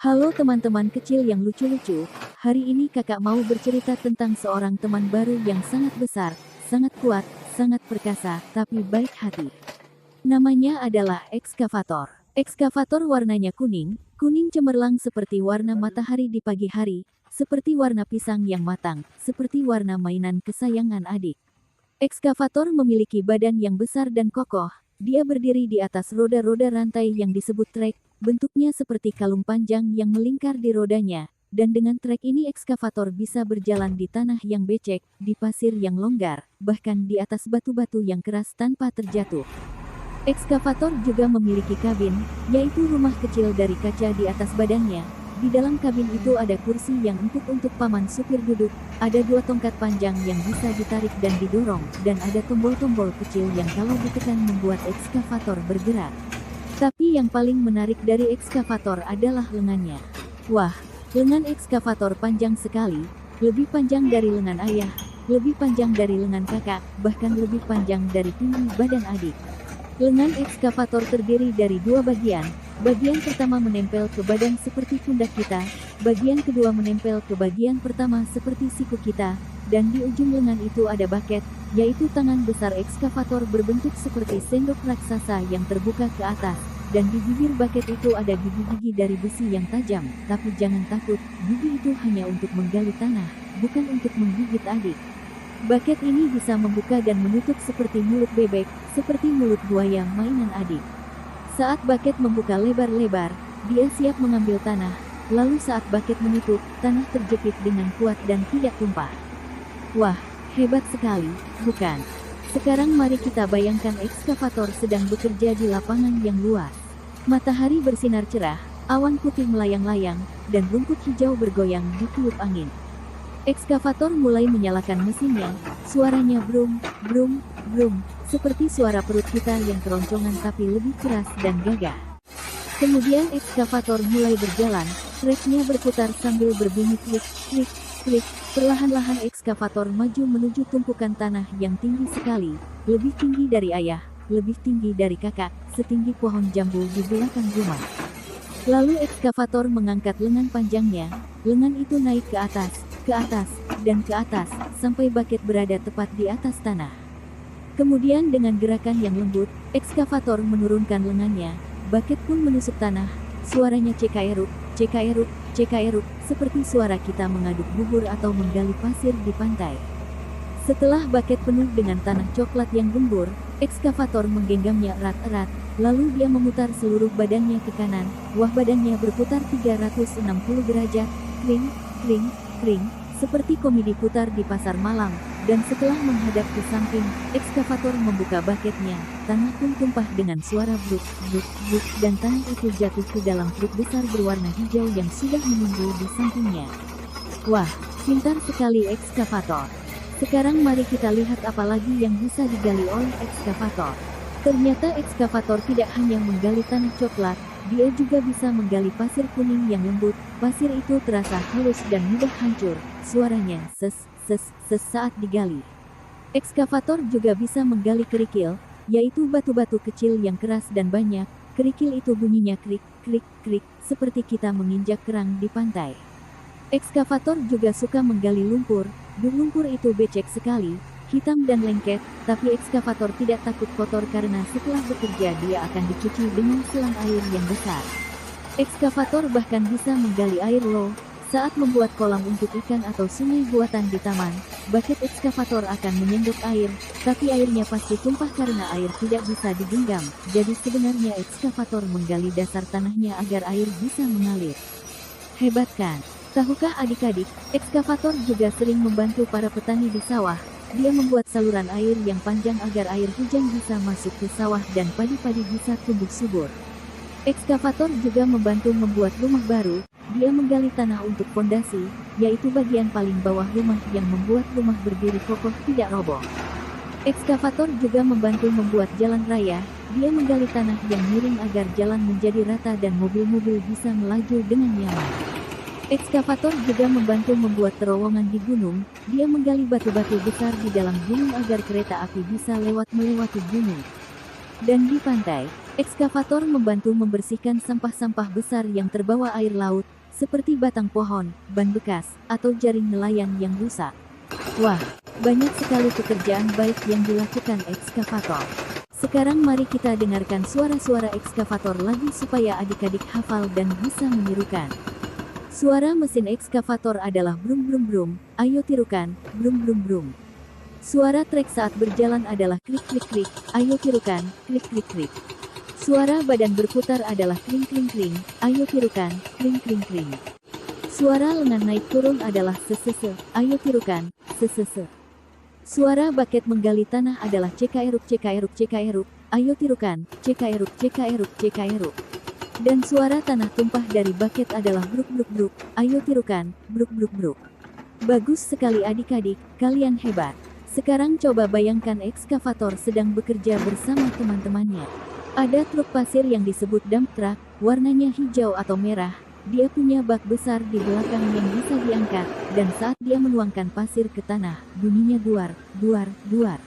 Halo teman-teman kecil yang lucu-lucu, hari ini kakak mau bercerita tentang seorang teman baru yang sangat besar, sangat kuat, sangat perkasa, tapi baik hati. Namanya adalah ekskavator. Ekskavator warnanya kuning, kuning cemerlang seperti warna matahari di pagi hari, seperti warna pisang yang matang, seperti warna mainan kesayangan adik. Ekskavator memiliki badan yang besar dan kokoh. Dia berdiri di atas roda-roda rantai yang disebut trek, bentuknya seperti kalung panjang yang melingkar di rodanya, dan dengan trek ini ekskavator bisa berjalan di tanah yang becek, di pasir yang longgar, bahkan di atas batu-batu yang keras tanpa terjatuh. Ekskavator juga memiliki kabin, yaitu rumah kecil dari kaca di atas badannya. Di dalam kabin itu ada kursi yang empuk untuk paman supir duduk, ada dua tongkat panjang yang bisa ditarik dan didorong, dan ada tombol-tombol kecil yang kalau ditekan membuat ekskavator bergerak. Tapi yang paling menarik dari ekskavator adalah lengannya. Wah, lengan ekskavator panjang sekali, lebih panjang dari lengan ayah, lebih panjang dari lengan kakak, bahkan lebih panjang dari tinggi badan adik. Lengan ekskavator terdiri dari dua bagian. Bagian pertama menempel ke badan seperti pundak kita, bagian kedua menempel ke bagian pertama seperti siku kita, dan di ujung lengan itu ada baket, yaitu tangan besar ekskavator berbentuk seperti sendok raksasa yang terbuka ke atas, dan di bibir baket itu ada gigi-gigi dari besi yang tajam, tapi jangan takut, gigi itu hanya untuk menggali tanah, bukan untuk menggigit adik. Baket ini bisa membuka dan menutup seperti mulut bebek, seperti mulut buaya mainan adik. Saat baket membuka lebar-lebar, dia siap mengambil tanah, lalu saat baket menutup, tanah terjepit dengan kuat dan tidak tumpah. Wah, hebat sekali, bukan? Sekarang mari kita bayangkan ekskavator sedang bekerja di lapangan yang luas. Matahari bersinar cerah, awan putih melayang-layang, dan rumput hijau bergoyang di tiup angin. Ekskavator mulai menyalakan mesinnya, suaranya brum, brum, brum, seperti suara perut kita yang keroncongan tapi lebih keras dan gagah. Kemudian ekskavator mulai berjalan, treknya berputar sambil berbunyi klik, klik, klik. Perlahan-lahan ekskavator maju menuju tumpukan tanah yang tinggi sekali, lebih tinggi dari ayah, lebih tinggi dari kakak, setinggi pohon jambu di belakang rumah. Lalu ekskavator mengangkat lengan panjangnya, lengan itu naik ke atas, dan ke atas, sampai baket berada tepat di atas tanah. Kemudian dengan gerakan yang lembut, ekskavator menurunkan lengannya, baket pun menusuk tanah, suaranya cekaeruk, cekaeruk, cekaeruk, seperti suara kita mengaduk bubur atau menggali pasir di pantai. Setelah baket penuh dengan tanah coklat yang gembur, ekskavator menggenggamnya erat-erat, lalu dia memutar seluruh badannya ke kanan, badannya berputar 360 derajat, kring, kring, kring, seperti komedi putar di pasar malam, dan setelah menghadap ke samping, ekskavator membuka baketnya, tanah pun tumpah dengan suara bruk, bruk, bruk, dan tanah itu jatuh ke dalam truk besar berwarna hijau yang sudah menunggu di sampingnya. Wah, pintar sekali ekskavator. Sekarang mari kita lihat apa lagi yang bisa digali oleh ekskavator. Ternyata ekskavator tidak hanya menggali tanah coklat, dia juga bisa menggali pasir kuning yang lembut. Pasir itu terasa halus dan mudah hancur, suaranya ses, ses, ses saat digali. Ekskavator juga bisa menggali kerikil, yaitu batu-batu kecil yang keras dan banyak. Kerikil itu bunyinya krik, krik, krik, seperti kita menginjak kerang di pantai. Ekskavator juga suka menggali lumpur. Lumpur itu becek sekali, hitam dan lengket, tapi ekskavator tidak takut kotor karena setelah bekerja dia akan dicuci dengan selang air yang besar. Ekskavator bahkan bisa menggali air loh. Saat membuat kolam untuk ikan atau sungai buatan di taman, baket ekskavator akan menyendok air, tapi airnya pasti tumpah karena air tidak bisa digenggam. Jadi sebenarnya ekskavator menggali dasar tanahnya agar air bisa mengalir. Hebat kan? Tahukah adik-adik, ekskavator juga sering membantu para petani di sawah. Dia membuat saluran air yang panjang agar air hujan bisa masuk ke sawah dan padi-padi bisa tumbuh subur. Ekskavator juga membantu membuat rumah baru. Dia menggali tanah untuk fondasi, yaitu bagian paling bawah rumah yang membuat rumah berdiri kokoh tidak roboh. Ekskavator juga membantu membuat jalan raya. Dia menggali tanah yang miring agar jalan menjadi rata dan mobil-mobil bisa melaju dengan nyaman. Ekskavator juga membantu membuat terowongan di gunung. Dia menggali batu-batu besar di dalam gunung agar kereta api bisa melewati gunung. Dan di pantai, Ekskavator membantu membersihkan sampah-sampah besar yang terbawa air laut, seperti batang pohon, ban bekas, atau jaring nelayan yang rusak. Wah, banyak sekali pekerjaan baik yang dilakukan ekskavator. Sekarang mari kita dengarkan suara-suara ekskavator lagi supaya adik-adik hafal dan bisa menirukan. Suara mesin ekskavator adalah brum brum brum, ayo tirukan, brum brum brum. Suara trek saat berjalan adalah klik klik klik, ayo tirukan, klik klik klik. Suara badan berputar adalah kling kling kling, ayo tirukan, kling kling kling. Suara lengan naik turun adalah sesese, ayo tirukan, sesese. Suara baket menggali tanah adalah cekaeruk cekaeruk cekaeruk, ayo tirukan, cekaeruk cekaeruk cekaeruk. Dan suara tanah tumpah dari baket adalah bruk bruk bruk, ayo tirukan, bruk bruk bruk. Bagus sekali adik-adik, kalian hebat. Sekarang coba bayangkan ekskavator sedang bekerja bersama teman-temannya. Ada truk pasir yang disebut dump truck, warnanya hijau atau merah. Dia punya bak besar di belakang yang bisa diangkat, dan saat dia menuangkan pasir ke tanah, bunyinya duar, duar, duar.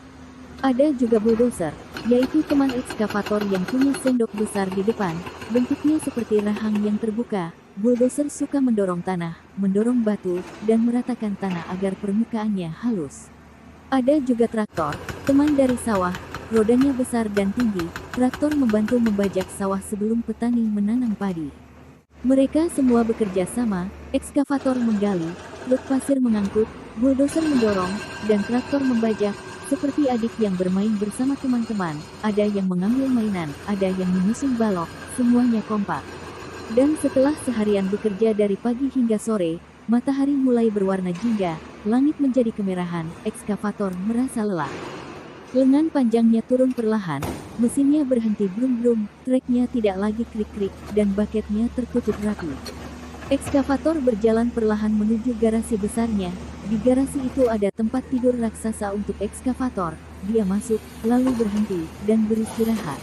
Ada juga bulldozer, yaitu teman ekskavator yang punya sendok besar di depan, bentuknya seperti rahang yang terbuka. Bulldozer suka mendorong tanah, mendorong batu, dan meratakan tanah agar permukaannya halus. Ada juga traktor, teman dari sawah, rodanya besar dan tinggi. Traktor membantu membajak sawah sebelum petani menanam padi. Mereka semua bekerja sama, ekskavator menggali, truk pasir mengangkut, bulldozer mendorong, dan traktor membajak. Seperti adik yang bermain bersama teman-teman, ada yang mengambil mainan, ada yang menyusun balok, semuanya kompak. Dan setelah seharian bekerja dari pagi hingga sore, matahari mulai berwarna jingga, langit menjadi kemerahan, ekskavator merasa lelah. Lengan panjangnya turun perlahan, mesinnya berhenti brum-brum, treknya tidak lagi krik-krik, dan baketnya tertutup rapi. Ekskavator berjalan perlahan menuju garasi besarnya. Di garasi itu ada tempat tidur raksasa untuk ekskavator. Dia masuk, lalu berhenti, dan beristirahat.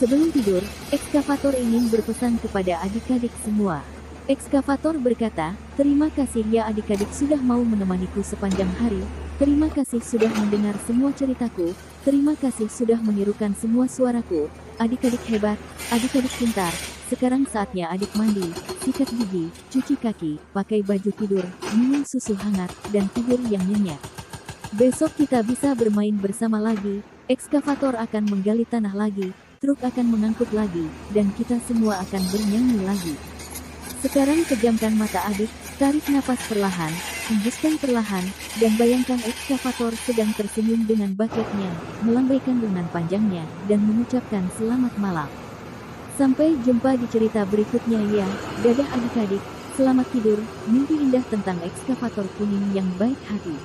Sebelum tidur, ekskavator ingin berpesan kepada adik-adik semua. Ekskavator berkata, "Terima kasih ya adik-adik sudah mau menemaniku sepanjang hari. Terima kasih sudah mendengar semua ceritaku. Terima kasih sudah menirukan semua suaraku. Adik-adik hebat, adik-adik pintar. Sekarang saatnya adik mandi, sikat gigi, cuci kaki, pakai baju tidur, minum susu hangat, dan tidur yang nyenyak. Besok kita bisa bermain bersama lagi. Ekskavator akan menggali tanah lagi, truk akan mengangkut lagi, dan kita semua akan bernyanyi lagi. Sekarang pejamkan mata adik, tarik napas perlahan, hembuskan perlahan, dan bayangkan ekskavator sedang tersenyum dengan baketnya, melambaikan lengan panjangnya, dan mengucapkan selamat malam. Sampai jumpa di cerita berikutnya ya, dadah adik-adik, selamat tidur, mimpi indah tentang ekskavator kuning yang baik hati.